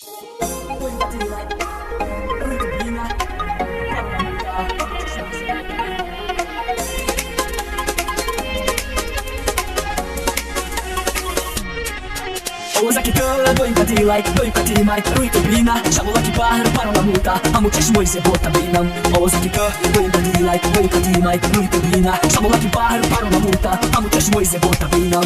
Ouza que canta, doi pra ti like, doi pra ti mai, rui turbina, chamou aqui para uma multa, amo te chmoi se bota bina. Ouza que canta, doi pra ti like, doi pra ti mai, rui turbina, chamou aqui para uma multa, amo te chmoi se bota bina.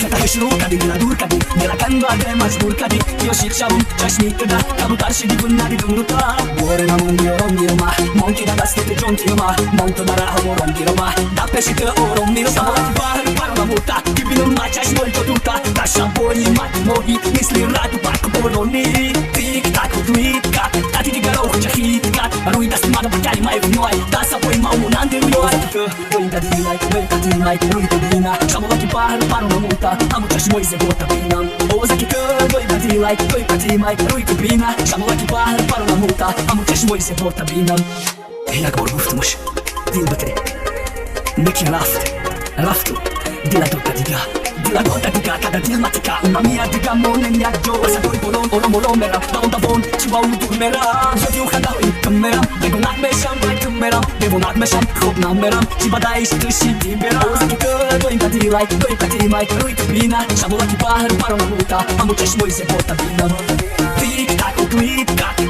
Heta heshruka di la durka di, nella kanda de majburka di, io shiksham, chashmikda, kabutar shi di bunna di duruta. Ore na mungi orongi ma, monki da gaste te jonki ma, monto dara orongi ma, da peshite orongi ma, chamou aqui para uma multa, kibinu ma chashmoi kotuta, da shamponi ma mogi, misli radu parko poroni, tik tak tweet kat, tati di garo chahit kat, rui da stimada bakari mai vinoi, da sapoi ma unande ruoi. Doi da di like, doi da di like, rui turbina, chamou aqui para uma multa. Amo te chmoi se bota bina. Ouza que canta, doi pra ti like, doi pra ti mai, rui turbina, chamou aqui para uma multa, amo te chmoi se bota bina. هناك برغوفت مش دين بتري نكي رافت ديلا دوتا ديكا كادا ديل ماتيكا ماميا ديكا مونن يا جو ساتوري بولون اورو ميرا باوندا بون تشواو دورميرا جوديو خداوي كاميرا ديبو ناك ميشام باي كاميرا ديبو ناك ميشام خوب ناميرا تشبادايش تشي ديبيرا اوزا كيكا دوين باتي لايك دوين باتي مايك روي تبينا شامو لاكي باهر بارو ناموتا امو تشموي سي بوتا بينا تيك تاك وتويك كاك